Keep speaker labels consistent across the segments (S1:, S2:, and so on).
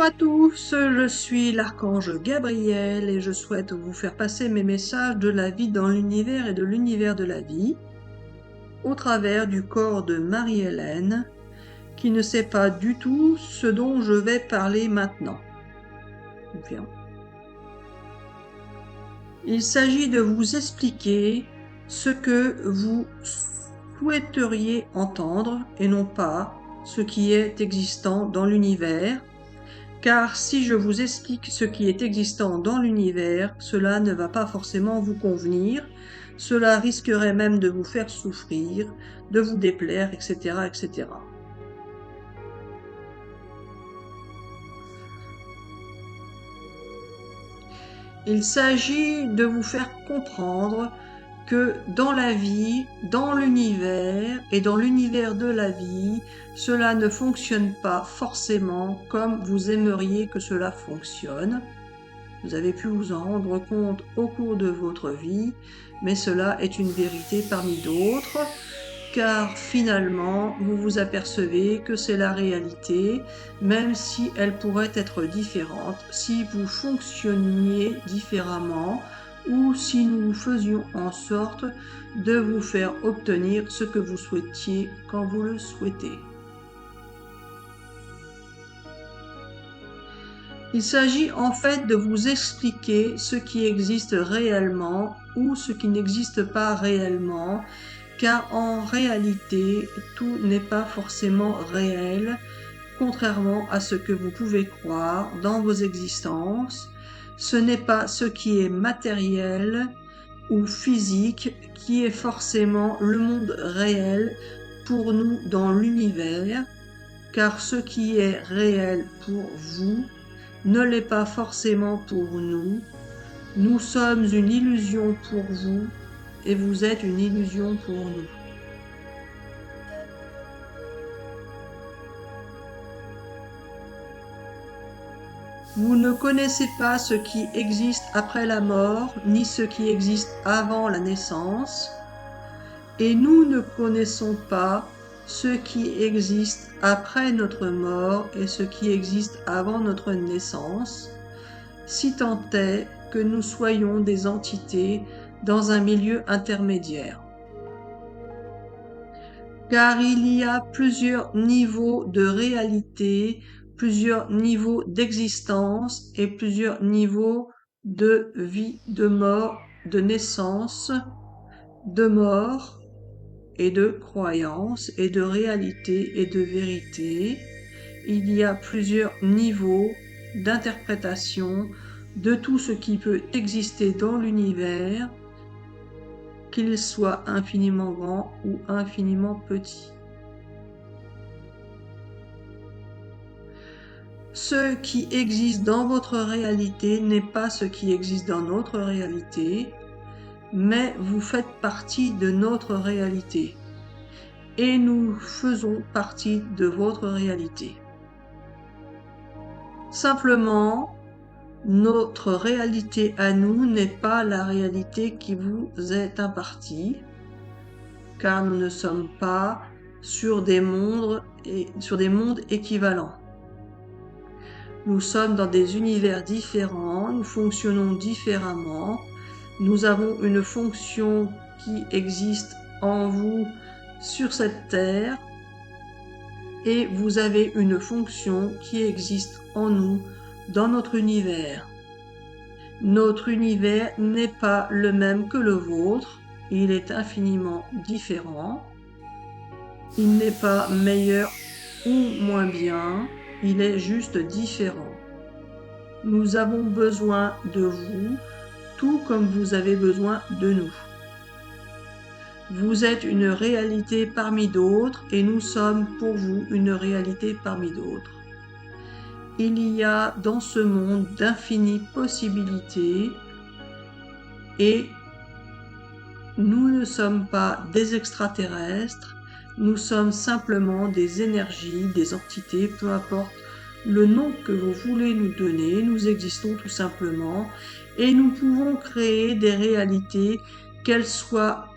S1: à tous, je suis l'archange Gabriel et je souhaite vous faire passer mes messages de la vie dans l'univers et de l'univers de la vie au travers du corps de Marie-Hélène qui ne sait pas du tout ce dont je vais parler maintenant. Bien. Il s'agit de vous expliquer ce que vous souhaiteriez entendre et non pas ce qui est existant dans l'univers. Car si je vous explique ce qui est existant dans l'univers, cela ne va pas forcément vous convenir, cela risquerait même de vous faire souffrir, de vous déplaire, etc., etc. Il s'agit de vous faire comprendre que dans la vie, dans l'univers et dans l'univers de la vie, cela ne fonctionne pas forcément comme vous aimeriez que cela fonctionne. Vous avez pu vous en rendre compte au cours de votre vie, mais cela est une vérité parmi d'autres, car finalement, vous vous apercevez que c'est la réalité, même si elle pourrait être différente, si vous fonctionniez différemment, ou si nous faisions en sorte de vous faire obtenir ce que vous souhaitiez quand vous le souhaitez. Il s'agit en fait de vous expliquer ce qui existe réellement ou ce qui n'existe pas réellement, car en réalité, tout n'est pas forcément réel, contrairement à ce que vous pouvez croire dans vos existences. Ce n'est pas ce qui est matériel ou physique qui est forcément le monde réel pour nous dans l'univers, car ce qui est réel pour vous ne l'est pas forcément pour nous. Nous sommes une illusion pour vous et vous êtes une illusion pour nous. Vous ne connaissez pas ce qui existe après la mort, ni ce qui existe avant la naissance, et nous ne connaissons pas ce qui existe après notre mort et ce qui existe avant notre naissance, si tant est que nous soyons des entités dans un milieu intermédiaire. Car il y a plusieurs niveaux de réalité, plusieurs niveaux d'existence et plusieurs niveaux de vie, de mort, de naissance, de mort et de croyance et de réalité et de vérité. Il y a plusieurs niveaux d'interprétation de tout ce qui peut exister dans l'univers, qu'il soit infiniment grand ou infiniment petit. Ce qui existe dans votre réalité n'est pas ce qui existe dans notre réalité, mais vous faites partie de notre réalité. Et nous faisons partie de votre réalité. Simplement, notre réalité à nous n'est pas la réalité qui vous est impartie, car nous ne sommes pas sur des mondes équivalents. Nous sommes dans des univers différents, nous fonctionnons différemment, nous avons une fonction qui existe en vous sur cette terre, et vous avez une fonction qui existe en nous dans notre univers. Notre univers n'est pas le même que le vôtre, il est infiniment différent. Il n'est pas meilleur ou moins bien, il est juste différent. Nous avons besoin de vous, tout comme vous avez besoin de nous. Vous êtes une réalité parmi d'autres et nous sommes pour vous une réalité parmi d'autres. Il y a dans ce monde d'infinies possibilités et nous ne sommes pas des extraterrestres, nous sommes simplement des énergies, des entités, peu importe le nom que vous voulez nous donner, nous existons tout simplement et nous pouvons créer des réalités, qu'elles soient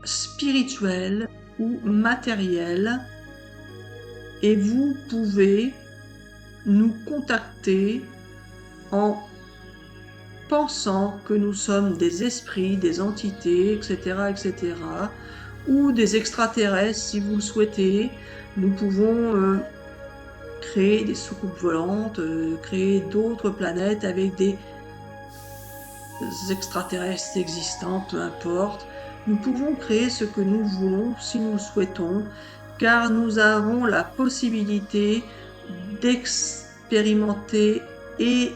S1: spirituelles ou matérielles, et vous pouvez nous contacter en pensant que nous sommes des esprits, des entités, etc., etc., ou des extraterrestres si vous le souhaitez. Nous pouvons créer des soucoupes volantes, créer d'autres planètes avec des extraterrestres existants, peu importe. Nous pouvons créer ce que nous voulons si nous le souhaitons, car nous avons la possibilité d'expérimenter et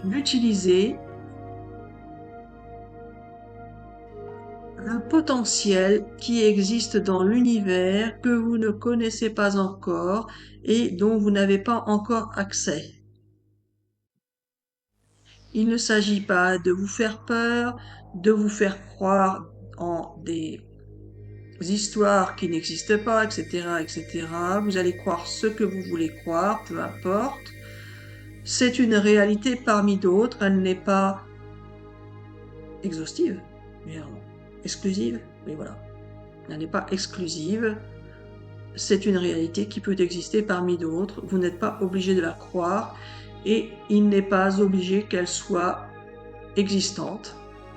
S1: d'utiliser un potentiel qui existe dans l'univers que vous ne connaissez pas encore et dont vous n'avez pas encore accès. Il ne s'agit pas de vous faire peur, de vous faire croire en des histoires qui n'existent pas, etc., etc. Vous allez croire ce que vous voulez croire, peu importe. C'est une réalité parmi d'autres, elle n'est pas exhaustive, mais exclusive, oui voilà. Elle n'est pas exclusive, c'est une réalité qui peut exister parmi d'autres, vous n'êtes pas obligé de la croire et il n'est pas obligé qu'elle soit existante,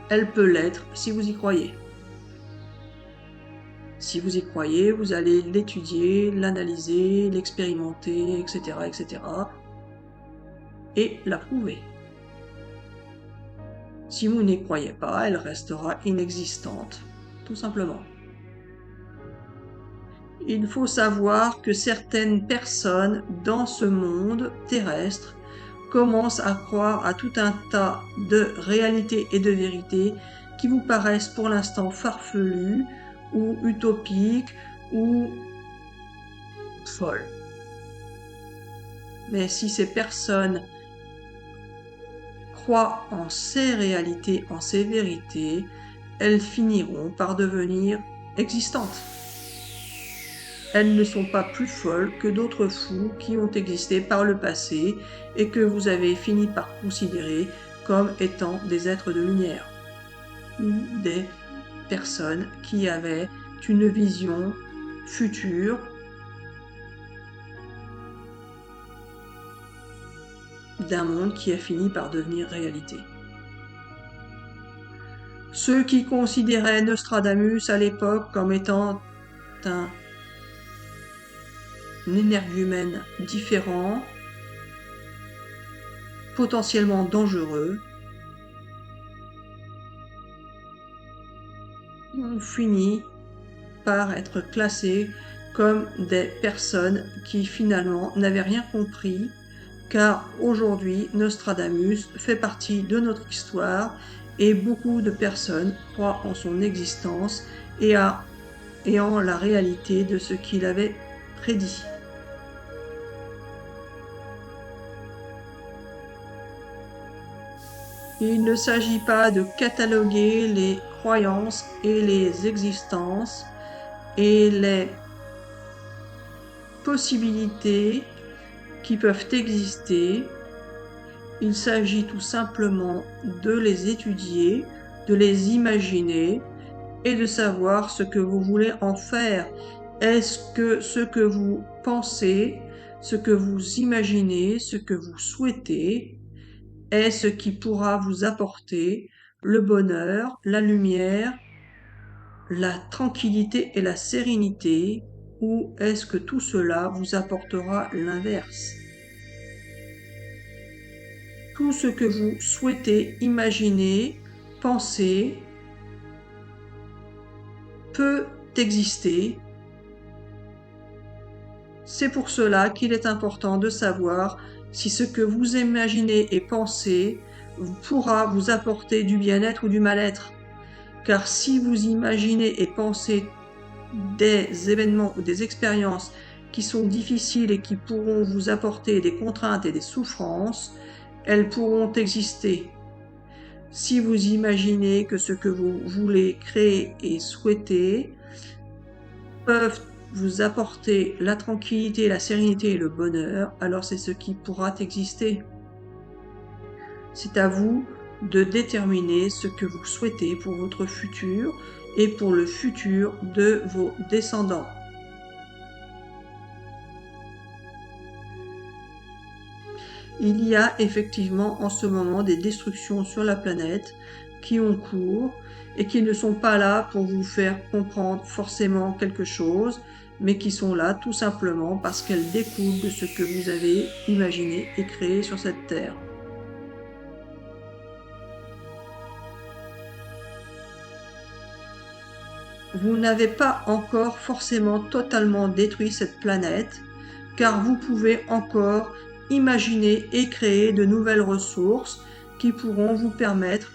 S1: elle peut l'être si vous y croyez. Si vous y croyez, vous allez l'étudier, l'analyser, l'expérimenter, etc., etc., et la prouver. Si vous n'y croyez pas, elle restera inexistante, tout simplement. Il faut savoir que certaines personnes dans ce monde terrestre commencent à croire à tout un tas de réalités et de vérités qui vous paraissent pour l'instant farfelues ou utopiques ou folles. Mais si ces personnes croient en ces réalités, en ces vérités, elles finiront par devenir existantes. Elles ne sont pas plus folles que d'autres fous qui ont existé par le passé et que vous avez fini par considérer comme étant des êtres de lumière ou des personnes qui avaient une vision future d'un monde qui a fini par devenir réalité. Ceux qui considéraient Nostradamus à l'époque comme étant un énergumène différent, potentiellement dangereux, ont fini par être classés comme des personnes qui finalement n'avaient rien compris, car aujourd'hui Nostradamus fait partie de notre histoire et beaucoup de personnes croient en son existence et en la réalité de ce qu'il avait prédit. Il ne s'agit pas de cataloguer les croyances et les existences et les possibilités qui peuvent exister. Il s'agit tout simplement de les étudier, de les imaginer et de savoir ce que vous voulez en faire. Est-ce que ce que vous pensez, ce que vous imaginez, ce que vous souhaitez est ce qui pourra vous apporter le bonheur, la lumière, la tranquillité et la sérénité, ou est-ce que tout cela vous apportera l'inverse? Tout ce que vous souhaitez imaginer, penser, peut exister. C'est pour cela qu'il est important de savoir si ce que vous imaginez et pensez pourra vous apporter du bien-être ou du mal-être. Car si vous imaginez et pensez des événements ou des expériences qui sont difficiles et qui pourront vous apporter des contraintes et des souffrances, elles pourront exister. Si vous imaginez que ce que vous voulez créer et souhaiter peuvent vous apporter la tranquillité, la sérénité et le bonheur, alors c'est ce qui pourra exister. C'est à vous de déterminer ce que vous souhaitez pour votre futur et pour le futur de vos descendants. Il y a effectivement en ce moment des destructions sur la planète qui ont cours et qui ne sont pas là pour vous faire comprendre forcément quelque chose, mais qui sont là tout simplement parce qu'elles découlent de ce que vous avez imaginé et créé sur cette Terre. Vous n'avez pas encore forcément totalement détruit cette planète, car vous pouvez encore imaginer et créer de nouvelles ressources qui pourront vous permettre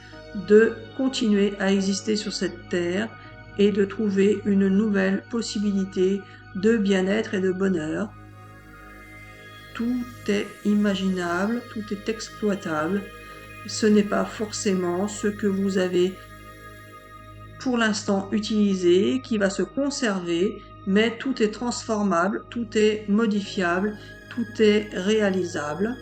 S1: de continuer à exister sur cette Terre et de trouver une nouvelle possibilité de bien-être et de bonheur. Tout est imaginable, tout est exploitable. Ce n'est pas forcément ce que vous avez pour l'instant utilisé, qui va se conserver, mais tout est transformable, tout est modifiable, tout est réalisable.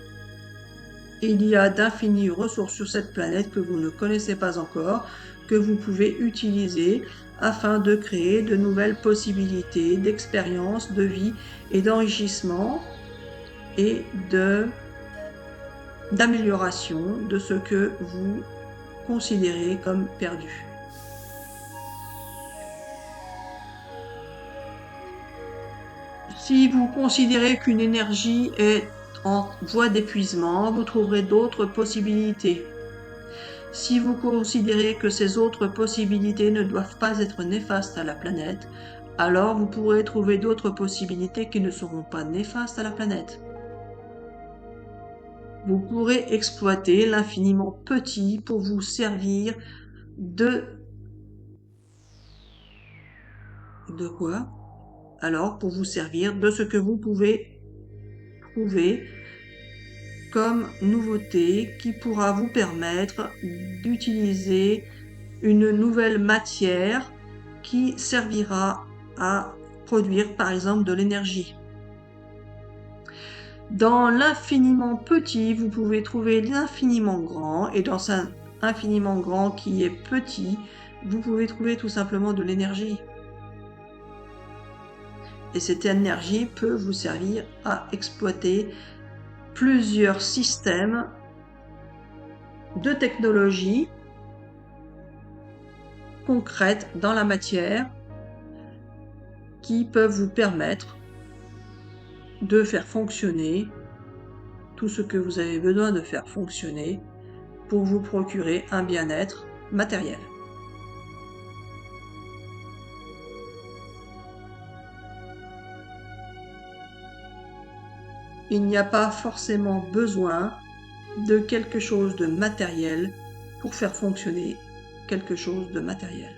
S1: Il y a d'infinies ressources sur cette planète que vous ne connaissez pas encore, que vous pouvez utiliser afin de créer de nouvelles possibilités d'expérience, de vie et d'enrichissement et d'amélioration de ce que vous considérez comme perdu. Si vous considérez qu'une énergie est en voie d'épuisement, vous trouverez d'autres possibilités. Si vous considérez que ces autres possibilités ne doivent pas être néfastes à la planète, alors vous pourrez trouver d'autres possibilités qui ne seront pas néfastes à la planète. Vous pourrez exploiter l'infiniment petit pour vous servir de quoi? Alors, pour vous servir de ce que vous pouvez trouver comme nouveauté qui pourra vous permettre d'utiliser une nouvelle matière qui servira à produire par exemple de l'énergie. Dans l'infiniment petit, vous pouvez trouver l'infiniment grand, et dans un infiniment grand qui est petit, vous pouvez trouver tout simplement de l'énergie. Et cette énergie peut vous servir à exploiter plusieurs systèmes de technologie concrètes dans la matière qui peuvent vous permettre de faire fonctionner tout ce que vous avez besoin de faire fonctionner pour vous procurer un bien-être matériel. Il n'y a pas forcément besoin de quelque chose de matériel pour faire fonctionner quelque chose de matériel.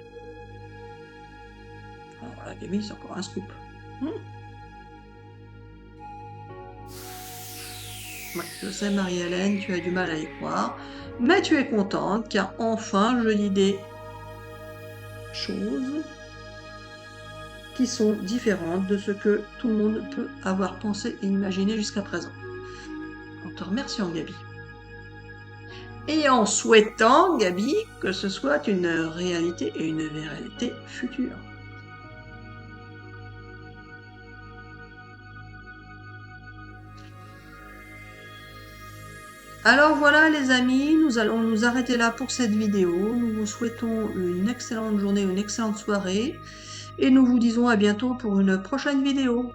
S1: Alors là, Gaby, c'est encore un scoop. Ouais, je sais, Marie-Hélène, tu as du mal à y croire, mais tu es contente car enfin je lis des choses qui sont différentes de ce que tout le monde peut avoir pensé et imaginé jusqu'à présent. En te remerciant, Gaby. Et en souhaitant, Gaby, que ce soit une réalité et une vérité future. Alors voilà les amis, nous allons nous arrêter là pour cette vidéo. Nous vous souhaitons une excellente journée, une excellente soirée et nous vous disons à bientôt pour une prochaine vidéo.